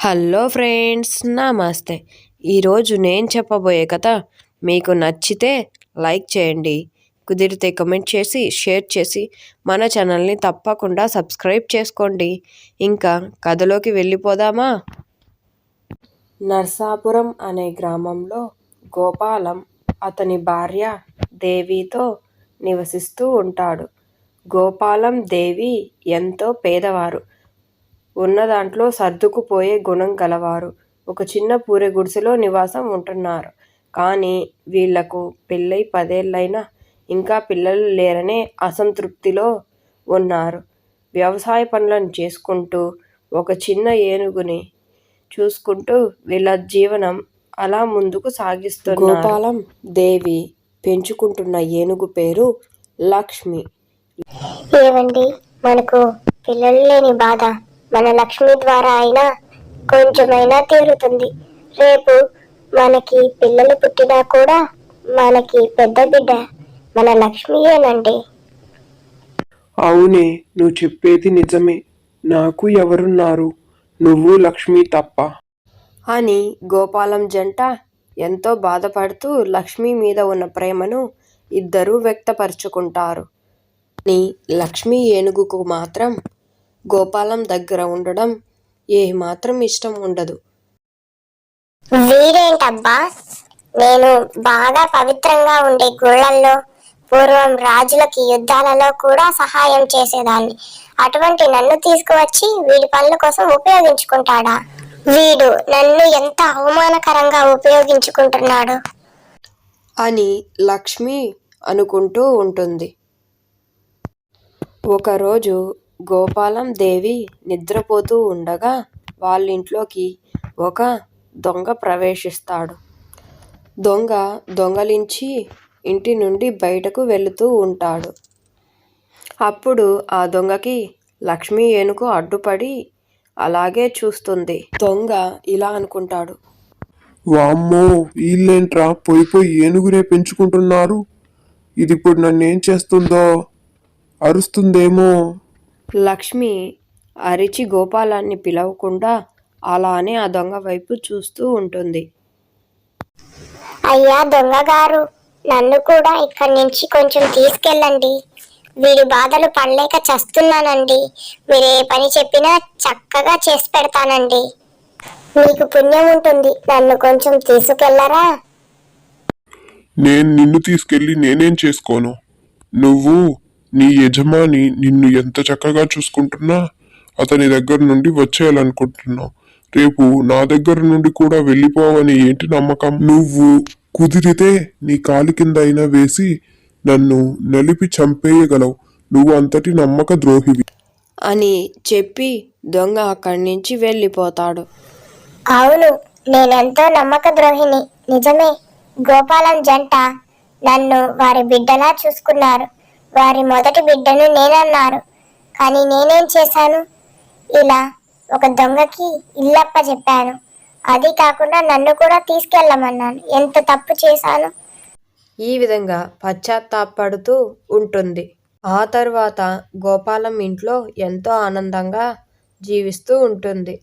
Hello friends, నమస్తే. ఈరోజు నేను చెప్పబోయే కథ మీకు నచ్చితే లైక్ చేయండి, కుదిరితే కమెంట్ చేసి షేర్ చేసి మన ఛానల్ని తప్పకుండా సబ్స్క్రైబ్ చేసుకోండి. ఇంకా కథలోకి వెళ్ళిపోదామా? నర్సాపురం అనే గ్రామంలో గోపాలం అతని భార్య దేవితో నివసిస్తూ ఉంటాడు. గోపాలం, దేవి ఎంతో పేదవారు. ఉన్న దాంట్లో సర్దుకుపోయే గుణం గలవారు. ఒక చిన్న పూరి గుడిసెలో నివాసం ఉంటున్నారు. కానీ వీళ్లకు పెళ్ళై 10 ఏళ్లైనా ఇంకా పిల్లలు లేరనే అసంతృప్తిలో ఉన్నారు. వ్యవసాయ పనులను చేసుకుంటూ, ఒక చిన్న ఏనుగుని చూసుకుంటూ వీళ్ళ జీవనం అలా ముందుకు సాగిస్తున్నారు. గోపాలం, దేవి పెంచుకుంటున్న ఏనుగు పేరు లక్ష్మి. ఏవండి, మనకు పిల్లలు లేని బాధ మన లక్ష్మి ద్వారా అయినా కొంచెమైనా తీరుతుంది. రేపు మనకి పిల్లలు పుట్టినా కూడా మనకి పెద్ద బిడ్డ మన లక్ష్మియేనండి. అవునే, నువ్వు చెప్పేది నిజమే. నాకు ఎవరున్నారు, నువ్వు లక్ష్మి తప్ప అని గోపాలం జంట ఎంతో బాధపడుతూ లక్ష్మి మీద ఉన్న ప్రేమను ఇద్దరూ వ్యక్తపరుచుకుంటారు. కానీ లక్ష్మి ఏనుగుకు మాత్రం గోపాలం దగ్గర ఉండడం ఏమాత్రం ఇష్టం ఉండదు. వీడేంటబ్బా, నేను బాగా పవిత్రంగా ఉండే గుళ్ళల్లో పూర్వం రాజులకి యుద్ధాలలో కూడా సహాయం చేసేదాన్ని. అటువంటి నన్ను తీసుకువచ్చి వీడి పనుల కోసం ఉపయోగించుకుంటాడా? వీడు నన్ను ఎంత అవమానకరంగా ఉపయోగించుకుంటున్నాడు అని లక్ష్మి అనుకుంటూ ఉంటుంది. ఒకరోజు గోపాలం, దేవి నిద్రపోతూ ఉండగా వాళ్ళింట్లోకి ఒక దొంగ ప్రవేశిస్తాడు. దొంగ దొంగలించి ఇంటి నుండి బయటకు వెళుతూ ఉంటాడు. అప్పుడు ఆ దొంగకి లక్ష్మి ఏనుగు అడ్డుపడి అలాగే చూస్తుంది. దొంగ ఇలా అనుకుంటాడు, వామ్మో, వీళ్ళేంట్రా పోయి ఏనుగునే పెంచుకుంటున్నారు. ఇది ఇప్పుడు నన్నేం చేస్తుందో, అరుస్తుందేమో. లక్ష్మి అరిచి గోపాలాన్ని పిలవకుండా అలానే ఆ దొంగ వైపు చూస్తూ ఉంటుంది. అయ్యా దొంగగారు, నన్ను కూడా ఇక్కడి నుంచి కొంచెం తీసుకెళ్ళండి. వీడి బాధలు పడలేక చస్తున్నానండి. మీరు ఏ పని చెప్పినా చక్కగా చేసి పెడతానండి. మీకు పుణ్యం ఉంటుంది, నన్ను కొంచెం తీసుకెళ్లరా? నేను నిన్ను తీసుకెళ్ళి నేనేం చేసుకోను. నువ్వు నీ యజమాని నిన్ను ఎంత చక్కగా చూసుకుంటున్నా అతని దగ్గర నుండి వచ్చేయాలనుకుంటున్నావు. రేపు నా దగ్గర నుండి కూడా వెళ్ళిపోవని ఏంటి నమ్మకం? నువ్వు కుదిరితే నీ కాలి కింద అయినా వేసి నన్ను నలిపి చంపేయగలవు. నువ్వు అంతటి నమ్మక ద్రోహివి అని చెప్పి దొంగ అక్కడి నుంచి వెళ్ళిపోతాడు. అవును, నేనెంతో నమ్మక ద్రోహిని, నిజమే. గోపాలం జంట నన్ను వారి బిడ్డలా చూసుకున్నారు. వారి మొదటి బిడ్డను నేనన్నారు. కానీ నేనేం చేశాను? ఇలా ఒక దొంగకి ఇల్లప్ప చెప్పాను. అది కాకుండా నన్ను కూడా తీసుకెళ్ళమన్నాను. ఎంత తప్పు చేశాను? ఈ విధంగా పశ్చాత్తాపడుతూ ఉంటుంది. ఆ తర్వాత గోపాలం ఇంట్లో ఎంతో ఆనందంగా జీవిస్తూ ఉంటుంది.